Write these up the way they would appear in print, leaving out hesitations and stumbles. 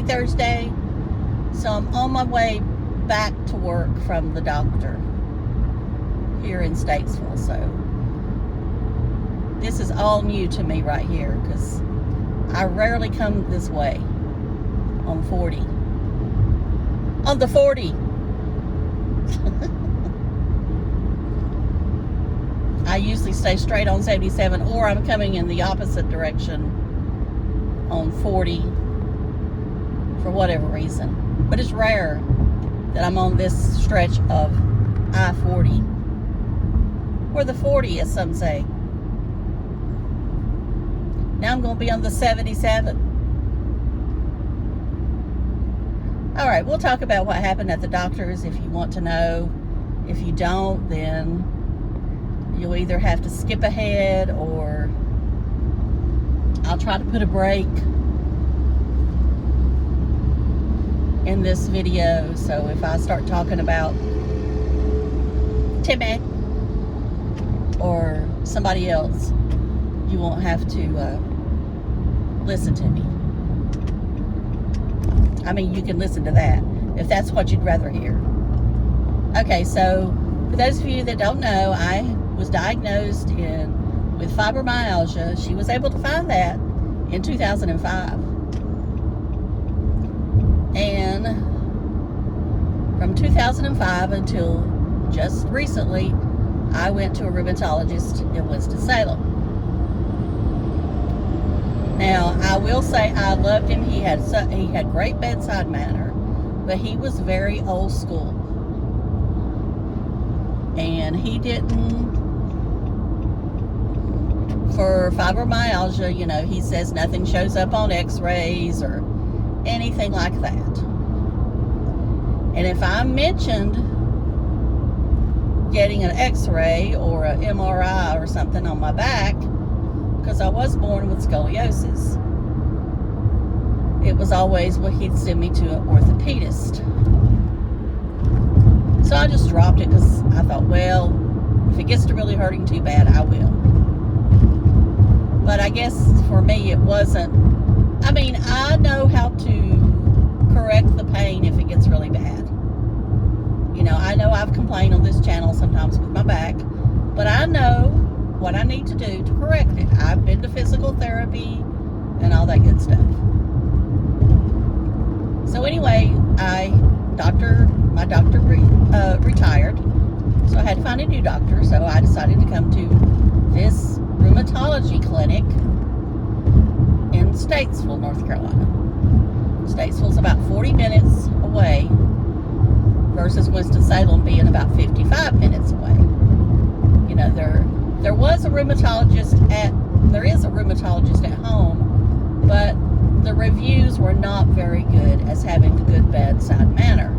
Thursday. So I'm on my way back to work from the doctor here in Statesville. So this is all new to me right here because I rarely come this way on 40. On the 40. I usually stay straight on 77, or I'm coming in the opposite direction on 40 for whatever reason. But it's rare that I'm on this stretch of I-40, or the 40 as some say. Now I'm going to be on the 77. All right, we'll talk about what happened at the doctor's if you want to know. If you don't, then you'll either have to skip ahead, or I'll try to put a break in this video. So if I start talking about Timmy or somebody else, you won't have to listen to me. I mean, you can listen to that if that's what you'd rather hear. Okay, so for those of you that don't know, I was diagnosed with fibromyalgia. She was able to find that in 2005. And from 2005 until just recently, I went to a rheumatologist in Winston-Salem. Now, I will say I loved him. He had great bedside manner, but he was very old school. And he didn't, for fibromyalgia, you know, he says nothing shows up on x-rays or anything like that. And if I mentioned getting an x-ray or an MRI or something on my back, because I was born with scoliosis, it was always, well, he'd send me to an orthopedist. So I just dropped it because I thought, well, if it gets to really hurting too bad, I will. But I guess for me, it wasn't. I mean, I know how to correct the pain if it gets really bad. You know, I know I've complained on this channel sometimes with my back, but I know what I need to do to correct it. I've been to physical therapy and all that good stuff. So anyway, my doctor retired, so I had to find a new doctor. So I decided to come to this rheumatology clinic in Statesville, North Carolina. Statesville's about 40 minutes away versus Winston-Salem being about 55 minutes away. You know, there is a rheumatologist at home, but the reviews were not very good as having a good bedside manner.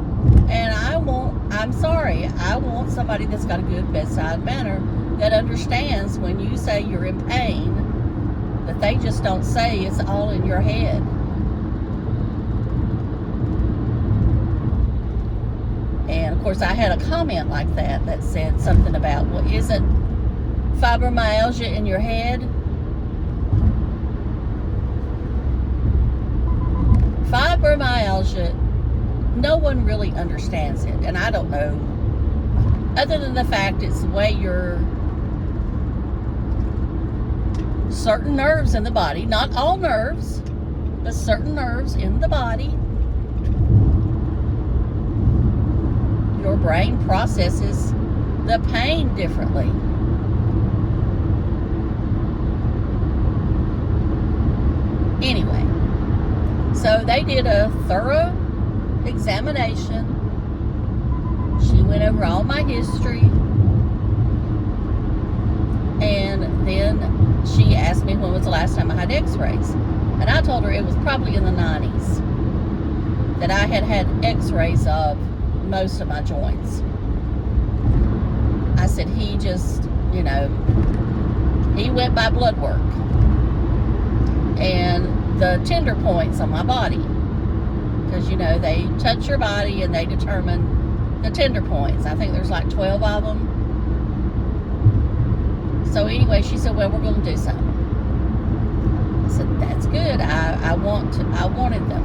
And I want somebody that's got a good bedside manner that understands when you say you're in pain, that they just don't say it's all in your head. And of course I had a comment like that said something about, well, isn't fibromyalgia in your head? Fibromyalgia, no one really understands it, and I don't know, other than the fact it's the way your certain nerves in the body, not all nerves, but certain nerves in the body, your brain processes the pain differently. Anyway, so they did a thorough examination. She went over all my history, and then she asked me when was the last time I had x-rays. And I told her it was probably in the 90s that I had had x-rays of most of my joints. I said, he just, you know, he went by blood work and the tender points on my body, because, you know, they touch your body and they determine the tender points. I think there's like 12 of them. So anyway, she said, well, we're going to do something. I said, that's good. I wanted them.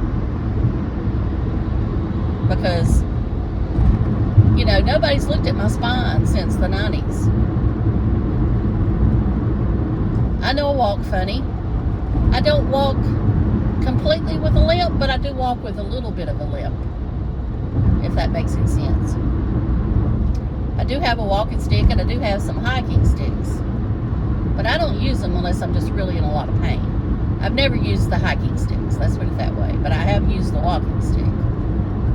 because, you know, nobody's looked at my spine since the 90s. I know I walk funny. I don't walk completely with a limp, but I do walk with a little bit of a limp, if that makes any sense. I do have a walking stick, and I do have some hiking sticks, but I don't use them unless I'm just really in a lot of pain. I've never used the hiking sticks, let's put it that way, but I have used the walking stick.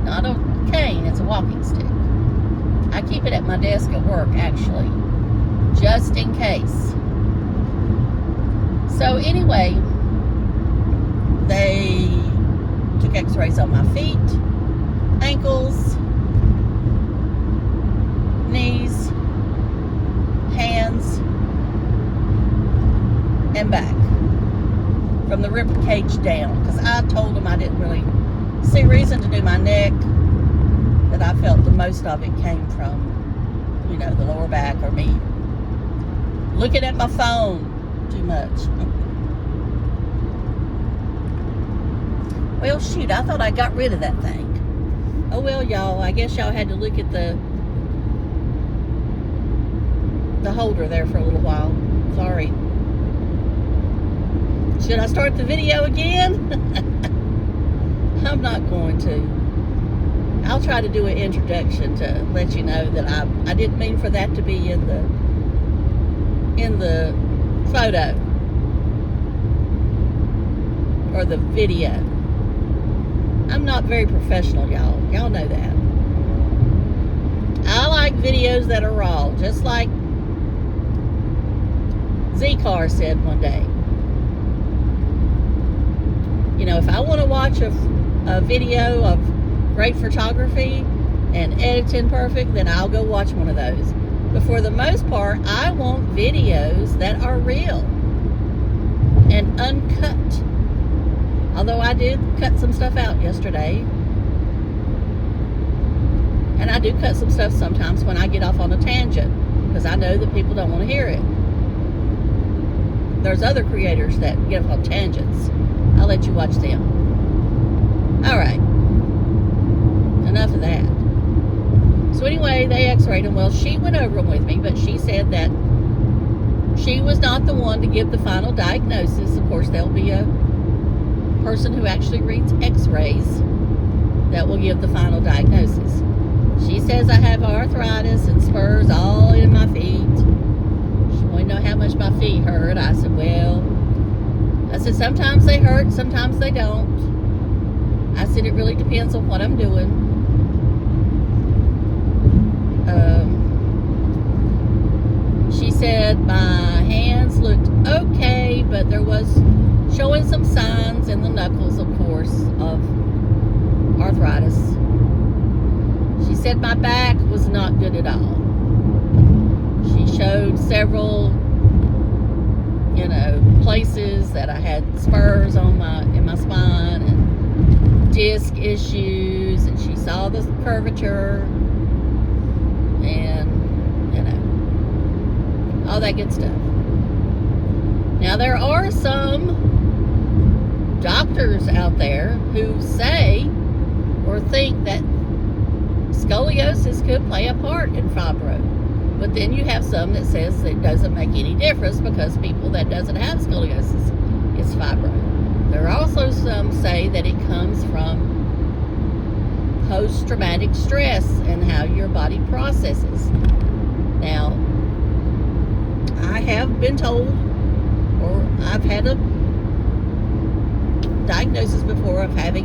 Not a cane, it's a walking stick. I keep it at my desk at work, actually, just in case. So anyway, they took x-rays on my feet, ankles, knees, hands, and back, from the rib cage down, because I told them I didn't really see reason to do my neck, that I felt the most of it came from, you know, the lower back, or me looking at my phone too much. Well, shoot, I thought I got rid of that thing. Oh well, y'all, I guess y'all had to look at the holder there for a little while. Sorry. Should I start the video again? I'm not going to. I'll try to do an introduction to let you know that I didn't mean for that to be in the photo or the video. I'm not very professional, y'all. Y'all know that. I like videos that are raw, just like Z-Car said one day. You know, if I want to watch a video of great photography and editing perfect, then I'll go watch one of those. But for the most part, I want videos that are real and uncut. Although I did cut some stuff out yesterday. And I do cut some stuff sometimes when I get off on a tangent, because I know that people don't want to hear it. There's other creators that get off on tangents. I'll let you watch them. Alright. Enough of that. So anyway, they x-rayed him. Well, she went over them with me, but she said that she was not the one to give the final diagnosis. Of course, there'll be a person who actually reads x-rays that will give the final diagnosis. She says I have arthritis and spurs all in my feet. She wanted to know how much my feet hurt. I said, well, sometimes they hurt, sometimes they don't. I said, it really depends on what I'm doing. She said my hands looked okay, but there was showing some signs in the knuckles, of course, of arthritis. She said my back was not good at all. She showed several, you know, places that I had spurs on in my spine and disc issues, and she saw the curvature and, you know, all that good stuff. Now, there are some doctors out there who say or think that scoliosis could play a part in fibro. But then you have some that says it doesn't make any difference because people that doesn't have scoliosis is fibro. There are also some say that it comes from post-traumatic stress and how your body processes. Now, I have been told, or I've had a diagnosis before of having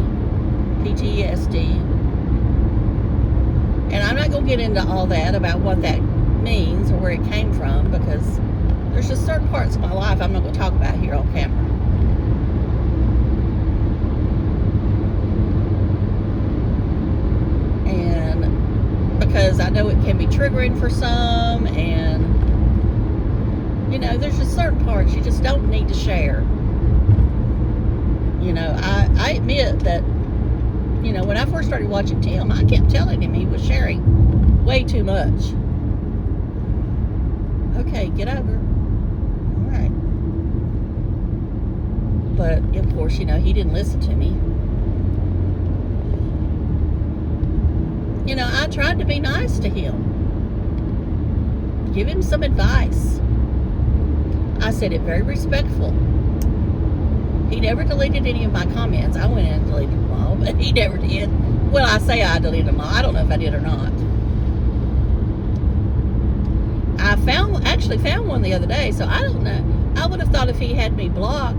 PTSD. And I'm not going to get into all that about what that means or where it came from, because there's just certain parts of my life I'm not going to talk about here on camera. And because I know it can be triggering for some, and you know, there's just certain parts you just don't need to share. You know, I admit that, you know, when I first started watching Tim, I kept telling him he was sharing way too much. Okay, get over. All right. But, of course, you know, he didn't listen to me. I tried to be nice to him. Give him some advice. I said it very respectful. He never deleted any of my comments. I went in and deleted them all, but he never did. Well, I say I deleted them all. I don't know if I did or not. I actually found one the other day, so I don't know. I would have thought if he had me blocked,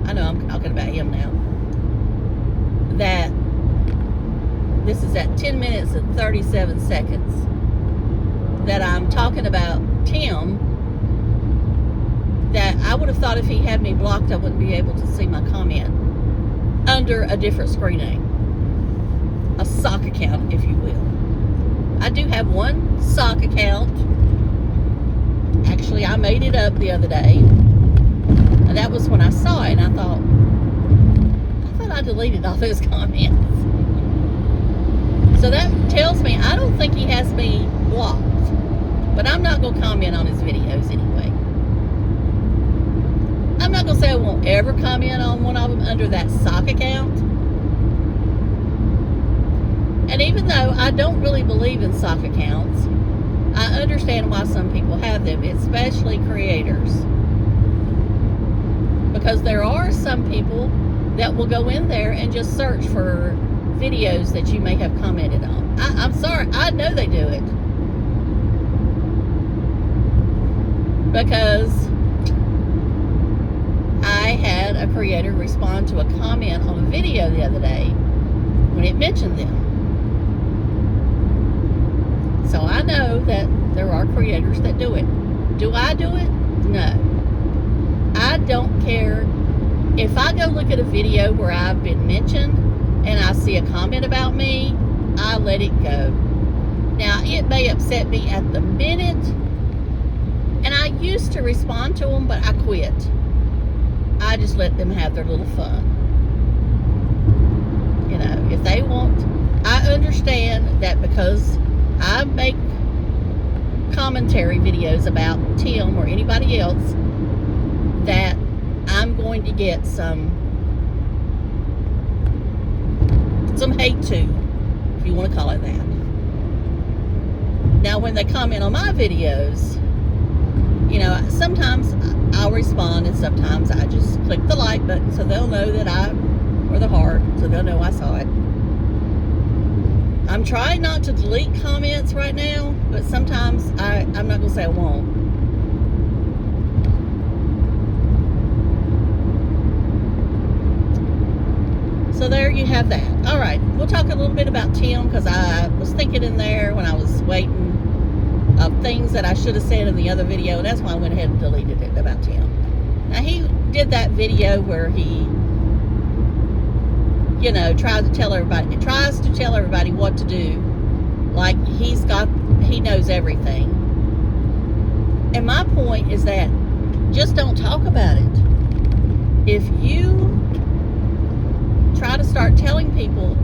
I know I'm talking about him now, that this is at 10 minutes and 37 seconds, that I'm talking about Tim, that I would have thought if he had me blocked, I wouldn't be able to see my comment under a different screen name. A sock account, if you will. I do have one sock account. Actually, I made it up the other day. And that was when I saw it, and I thought I deleted all those comments. So that tells me I don't think he has me blocked. But I'm not going to comment on his videos anyway. I'm not going to say I won't ever comment on one of them under that sock account. And even though I don't really believe in sock accounts, I understand why some people have them, especially creators. Because there are some people that will go in there and just search for videos that you may have commented on. I'm sorry, I know they do it. Because I had a creator respond to a comment on a video the other day when it mentioned them. So I know that there are creators that do it. Do I do it? No. I don't care. If I go look at a video where I've been mentioned and I see a comment about me, I let it go. Now, it may upset me at the minute, and I used to respond to them, but I quit. I just let them have their little fun. You know, if they want, I understand that because I make commentary videos about Tim or anybody else, that I'm going to get some hate too, if you want to call it that. Now, when they comment on my videos, you know, sometimes I'll respond and sometimes I just click the like button so they'll know that or the heart, so they'll know I saw it. I'm trying not to delete comments right now, but sometimes I'm not going to say I won't. So there you have that. All right, we'll talk a little bit about Tim, because I was thinking in there when I was waiting of things that I should have said in the other video, and that's why I went ahead and deleted it about Tim. Now, he did that video where he, you know, tries to tell everybody what to do, like he knows everything. And my point is that just don't talk about it. If you try to start telling people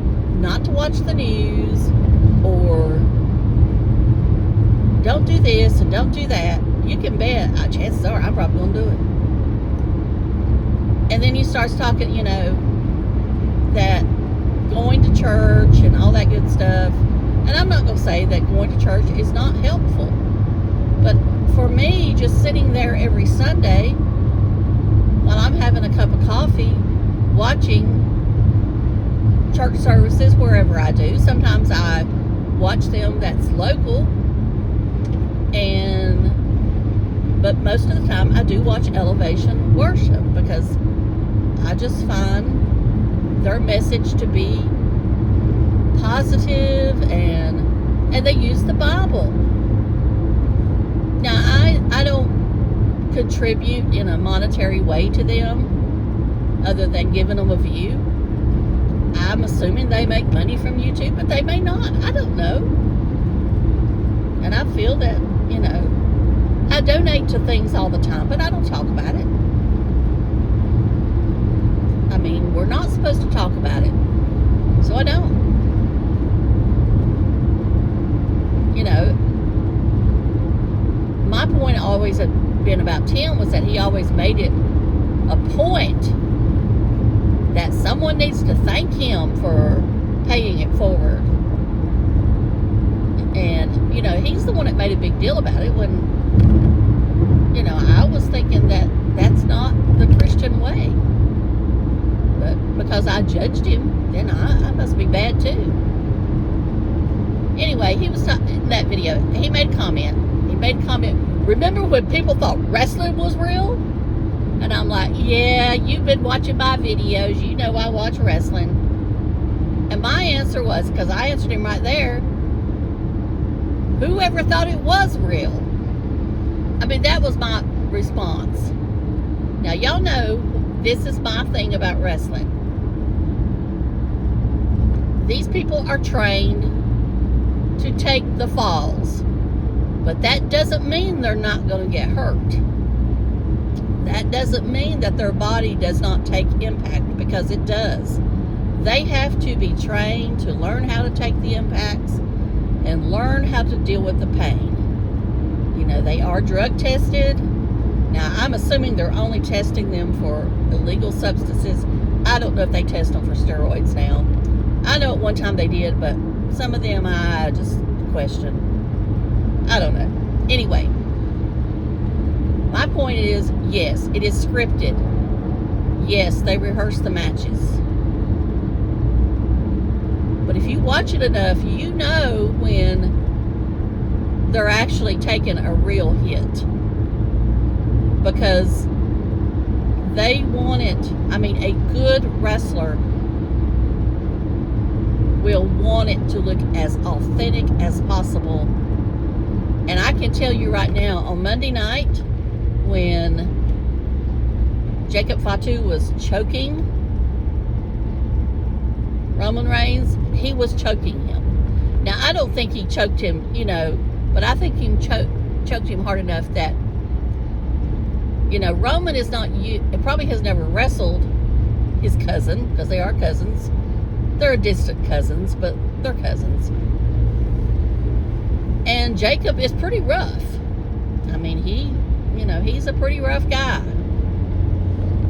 not to watch the news, or don't do this and don't do that, you can bet, chances are I'm probably going to do it. And then you start talking, you know, that going to church and all that good stuff. And I'm not going to say that going to church is not helpful. But for me, just sitting there every Sunday while I'm having a cup of coffee, watching church services wherever I do. Sometimes I watch them that's local, but most of the time I do watch Elevation Worship, because I just find their message to be positive, and they use the Bible. Now, I don't contribute in a monetary way to them other than giving them a view. I'm assuming they make money from YouTube, but they may not. I don't know. And I feel that, you know, I donate to things all the time, but I don't talk about it. I mean, we're not supposed to talk about it, so I don't. You know, my point always had been about Tim was that he always made it a point that someone needs to thank him for paying it forward. And, he's the one that made a big deal about it when, I was thinking that that's not the Christian way. But because I judged him, then I must be bad too. Anyway, he was in that video. He made a comment. Remember when people thought wrestling was real? And I'm like, yeah, you've been watching my videos. You know I watch wrestling. And my answer was, because I answered him right there, whoever thought it was real? I mean, that was my response. Now, y'all know this is my thing about wrestling. These people are trained to take the falls. But that doesn't mean they're not going to get hurt. That doesn't mean that their body does not take impact, because it does. They have to be trained to learn how to take the impacts and learn how to deal with the pain. They are drug tested. Now, I'm assuming they're only testing them for illegal substances. I don't know if they test them for steroids now. I know at one time they did, but some of them I just question. I don't know. Anyway, my point is, yes, it is scripted. Yes, they rehearse the matches. But if you watch it enough, you know when they're actually taking a real hit. Because they want it. I mean, a good wrestler will want it to look as authentic as possible. And I can tell you right now, on Monday night, when Jacob Fatu was choking Roman Reigns, he was choking him. Now, I don't think he choked him, but I think he choked him hard enough that, Roman is not, probably has never wrestled his cousin, because they are cousins. They're distant cousins, but they're cousins. And Jacob is pretty rough. I mean, he's a pretty rough guy.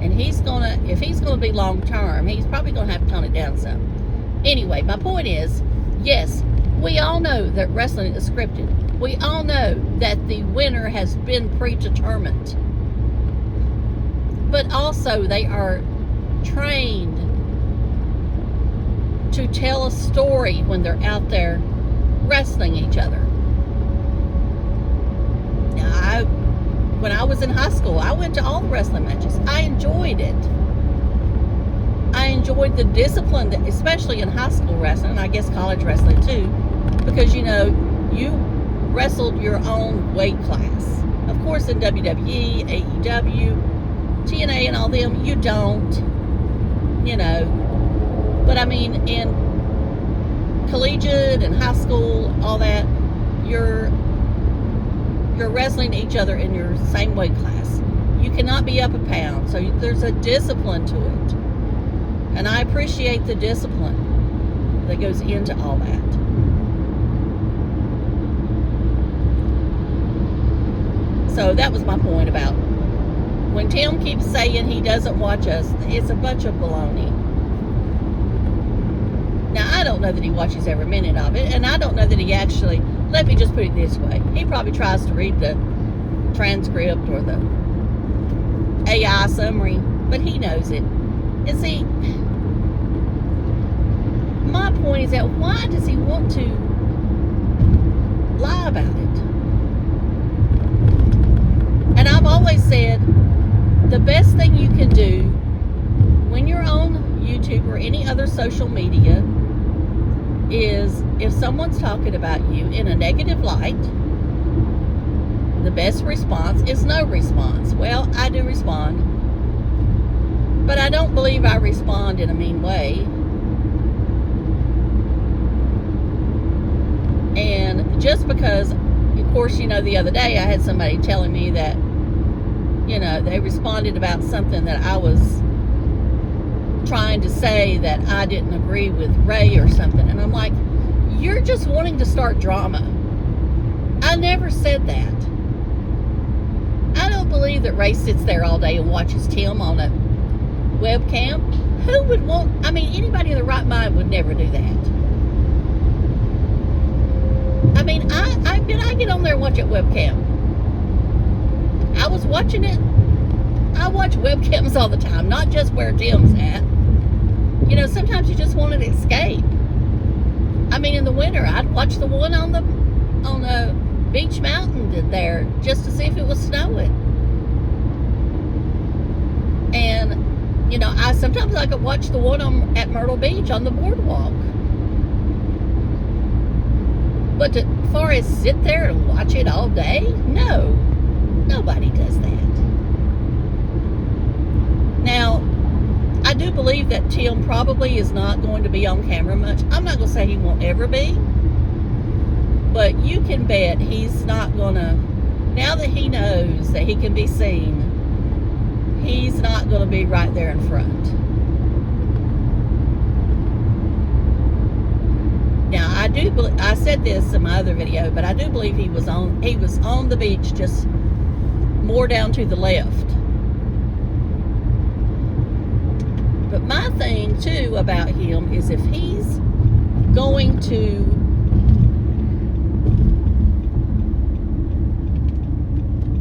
And if he's gonna be long term, he's probably gonna have to tone it down some. Anyway, my point is, yes, we all know that wrestling is scripted. We all know that the winner has been predetermined. But also, they are trained to tell a story when they're out there wrestling each other. Now, when I was in high school, I went to all the wrestling matches. I enjoyed it. I enjoyed the discipline, especially in high school wrestling, and I guess college wrestling too, because, you wrestled your own weight class. Of course, in WWE, AEW, TNA, and all them, you don't, But I mean, in collegiate and high school, all that, you're wrestling each other in your same weight class. You cannot be up a pound, so there's a discipline to it. And I appreciate the discipline that goes into all that. So that was my point about when Tim keeps saying he doesn't watch us, it's a bunch of baloney. Now, I don't know that he watches every minute of it, and I don't know that he actually, let me just put it this way, he probably tries to read the transcript or the AI summary, but he knows it. And see, my point is that why does he want to lie about it? And I've always said, the best thing you can do when you're on YouTube or any other social media is if someone's talking about you in a negative light, the best response is no response. Well, I do respond, but I don't believe I respond in a mean way. And just because, of course, the other day I had somebody telling me that, they responded about something that I was trying to say that I didn't agree with Ray or something. And I'm like, you're just wanting to start drama. I never said that. I don't believe that Ray sits there all day and watches Tim on a webcam. Who would anybody in the right mind would never do that. I mean, I get on there and watch it webcam. I was watching it. I watch webcams all the time, not just where Tim's at. You know, sometimes you just want to escape. I mean, in the winter, I'd watch the one on the Beach Mountain there just to see if it was snowing. And, you know, sometimes I could watch the one at Myrtle Beach on the boardwalk. But as far as sit there and watch it all day, no. Nobody does that. Now, I do believe that Tim probably is not going to be on camera much. I'm not going to say he won't ever be. But you can bet he's not going to, now that he knows that he can be seen, he's not going to be right there in front. Now, I said this in my other video, but I do believe he was on the beach, just more down to the left. But my thing, too, about him is if he's going to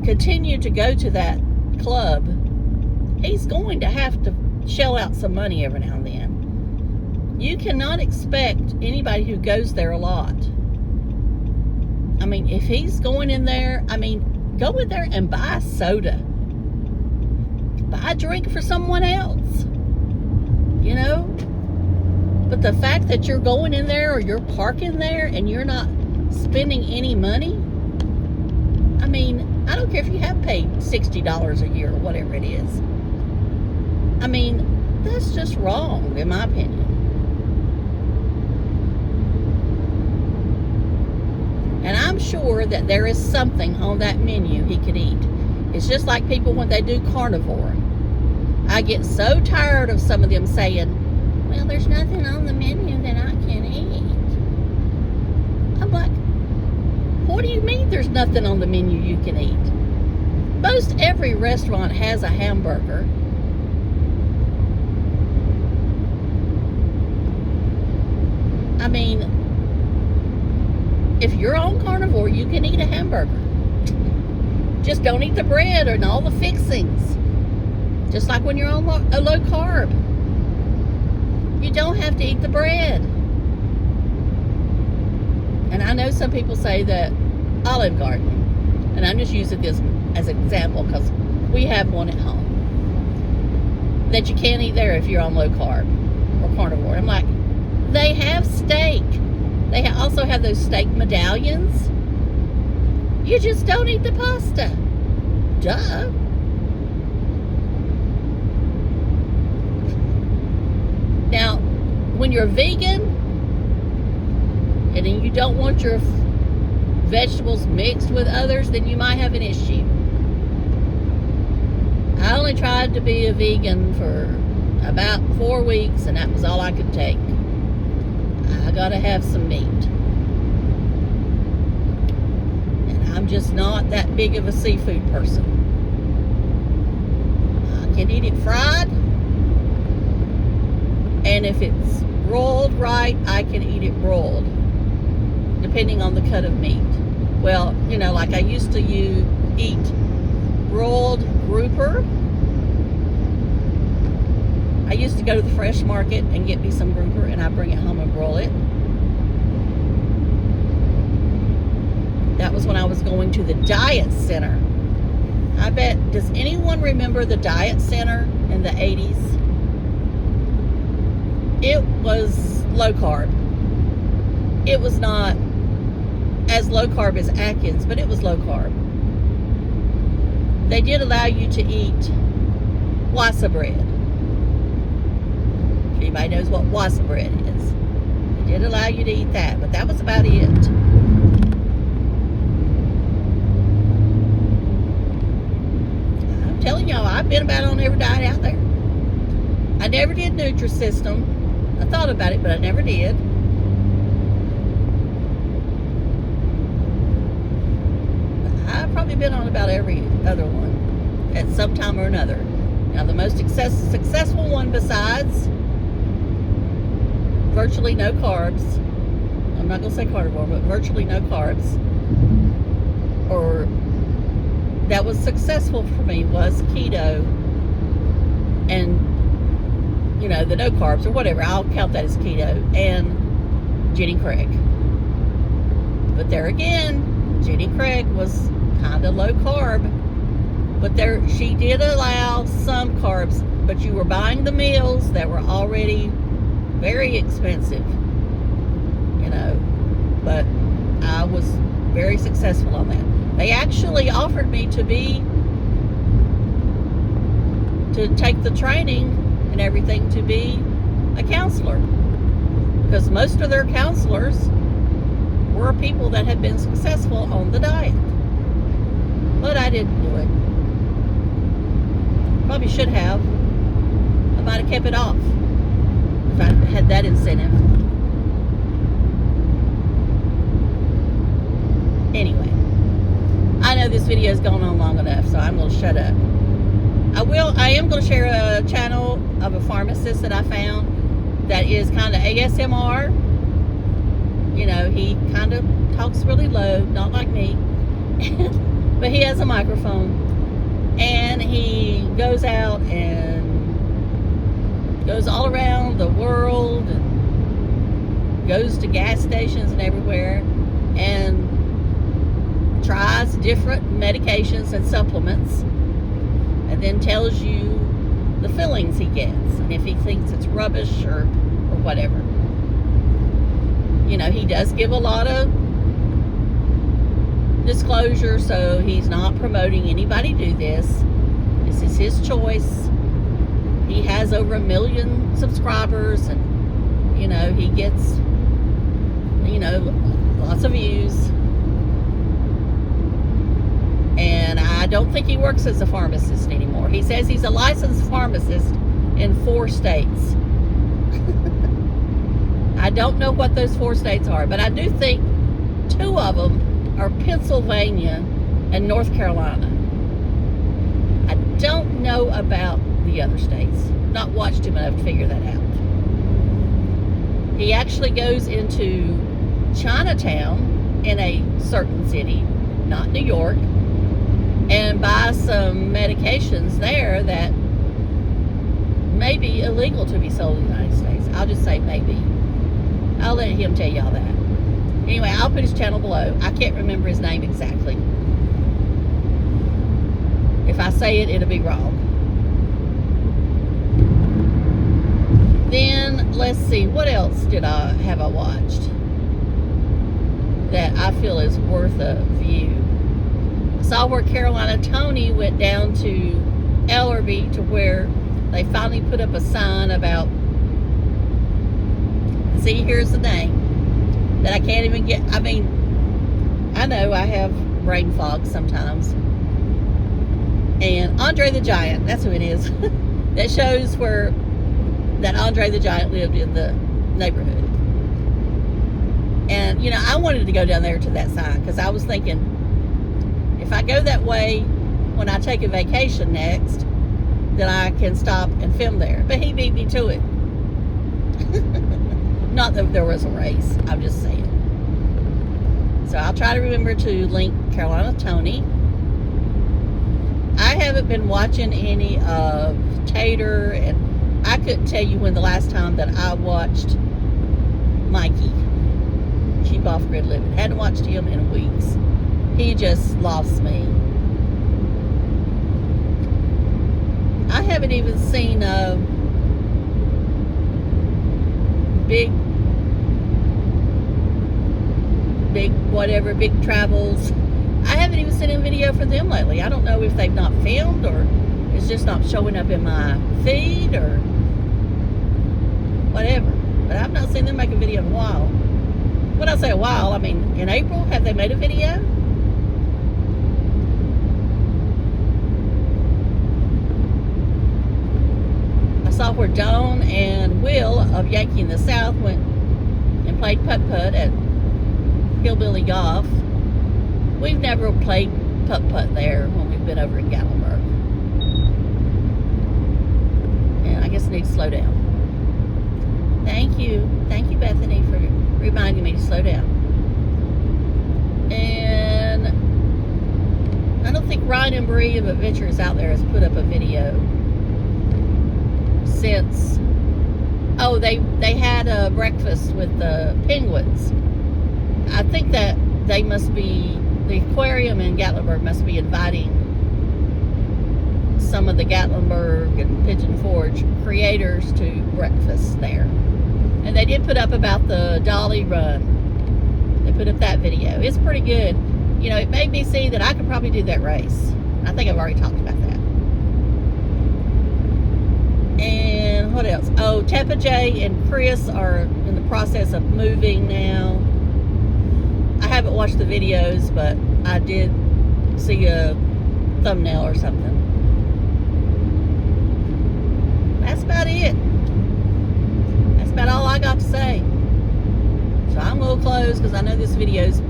continue to go to that club, he's going to have to shell out some money every now and then. You cannot expect anybody who goes there a lot. I mean, if he's going in there, I mean, go in there and buy a soda. Buy a drink for someone else. You know? But the fact that you're going in there or you're parking there and you're not spending any money, I mean, I don't care if you have paid $60 a year or whatever it is. I mean, that's just wrong, in my opinion. And I'm sure that there is something on that menu he could eat. It's just like people when they do carnivore. I get so tired of some of them saying, well, there's nothing on the menu that I can eat. I'm like, what do you mean there's nothing on the menu you can eat? Most every restaurant has a hamburger. I mean, if you're on carnivore, you can eat a hamburger. Just don't eat the bread and all the fixings. Just like when you're on a low carb. You don't have to eat the bread. And I know some people say that Olive Garden, and I'm just using this as an example because we have one at home, that you can't eat there if you're on low carb or carnivore. I'm like, they have steak. They also have those steak medallions. You just don't eat the pasta. Duh. Now, when you're vegan and then you don't want your vegetables mixed with others, then you might have an issue. I only tried to be a vegan for about 4 weeks, and that was all I could take. I gotta have some meat. And I'm just not that big of a seafood person. I can eat it fried, and if it's broiled right, I can eat it broiled, depending on the cut of meat. Well, you know, like I used to eat broiled grouper. I used to go to the fresh market and get me some grouper, and I bring it home and broil it. That was when I was going to the Diet Center. I bet, does anyone remember the Diet Center in the 80s? It was low carb. It was not as low carb as Atkins, but it was low carb. They did allow you to eat wassa bread. If anybody knows what wassa bread is. They did allow you to eat that, but that was about it. I'm telling y'all, I've been about on every diet out there. I never did Nutrisystem. I thought about it, but I never did. I've probably been on about every other one at some time or another. Now, the most successful one besides virtually no carbs, I'm not going to say carnivore, but virtually no carbs, or that was successful for me, was keto and, you know, the no carbs or whatever. I'll count that as keto, and Jenny Craig. But there again, Jenny Craig was kind of low carb, but there she did allow some carbs, but you were buying the meals that were already very expensive, you know. But I was very successful on that. They actually offered me to take the training and everything to be a counselor, because most of their counselors were people that had been successful on the diet. But I didn't do it. Probably should have. I might have kept it off if I had that incentive. Anyway, I know this video has gone on long enough, so I'm going to shut up. I am going to share a channel of a pharmacist that I found that is kind of ASMR. You know, he kind of talks really low, not like me, but he has a microphone, and he goes out and goes all around the world and goes to gas stations and everywhere and tries different medications and supplements, and then tells you the fillings he gets and if he thinks it's rubbish or whatever. You know, he does give a lot of disclosure, so he's not promoting anybody do this. This is his choice. He has over 1 million subscribers, and, you know, he gets, you know, lots of views. And I don't think he works as a pharmacist anymore. He says he's a licensed pharmacist in 4 states. I don't know what those 4 states are, but I do think 2 of them are Pennsylvania and North Carolina. I don't know about the other states. Not watched him enough to figure that out. He actually goes into Chinatown in a certain city, not New York, and buys some medications there that may be illegal to be sold in the United States. I'll just say maybe. I'll let him tell y'all that. Anyway, I'll put his channel below. I can't remember his name exactly. If I say it, it'll be wrong. Then, let's see, what else have I watched that I feel is worth a view? I saw where Carolina Tony went down to Ellerby, to where they finally put up a sign about, see, here's the name that I can't even get. I mean, I know I have brain fog sometimes. And Andre the Giant, that's who it is. That shows where that Andre the Giant lived in the neighborhood. And, you know, I wanted to go down there to that sign, because I was thinking, if I go that way when I take a vacation next, then I can stop and film there. But he beat me to it. Not that there was a race, I'm just saying. So I'll try to remember to link Carolina Tony. I haven't been watching any of Tater, and I couldn't tell you when the last time that I watched Mikey, Cheap Off Grid Living. Hadn't watched him in weeks. He just lost me. I haven't even seen Big Travels. I haven't even seen a video for them lately. I don't know if they've not filmed, or it's just not showing up in my feed, or whatever. But I've not seen them make a video in a while. When I say a while, I mean in April. Have they made a video? I saw where Dawn and Will of Yankee in the South went and played putt-putt at Hillbilly Golf. We've never played putt-putt there when we've been over in Gatlinburg. And I guess I need to slow down. Thank Thank you, Bethany, for reminding me to slow down. And I don't think Ryan and Bree of Adventures Out There has put up a video since. Oh, they had a breakfast with the penguins. I think that they must be, the aquarium in Gatlinburg must be inviting some of the Gatlinburg and Pigeon Forge creators to breakfast there. And they did put up about the Dolly Run. They put up that video. It's pretty good. You know, it made me see that I could probably do that race. I think I've already talked about that. And what else? Oh, Teppa J and Chris are in the process of moving now. I haven't watched the videos, but I did see a thumbnail or something. That's about it. That's about all I got to say. So I'm going to close because I know this video is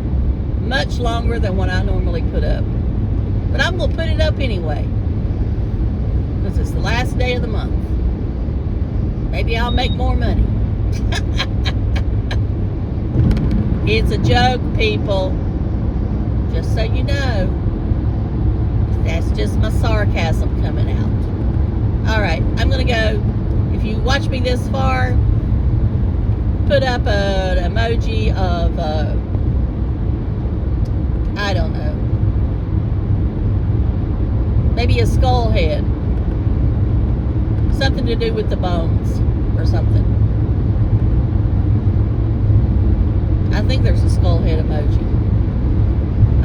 much longer than what I normally put up. But I'm going to put it up anyway because it's the last day of the month. Maybe I'll make more money. It's a joke, people. Just so you know. That's just my sarcasm coming out. Alright, I'm going to go. If you watch me this far, put up an emoji of, I don't know, maybe a skull head. Something to do with the bones or something. I think there's a skull head emoji.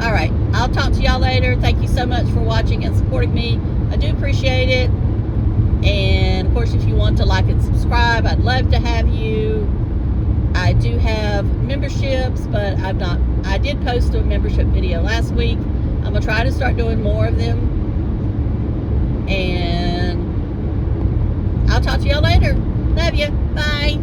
Alright, I'll talk to y'all later. Thank you so much for watching and supporting me. I do appreciate it. And of course, if you want to like and subscribe, I'd love to have you. I do have memberships, but I did post a membership video last week. I'm going to try to start doing more of them. And I'll talk to y'all later. Love you. Bye.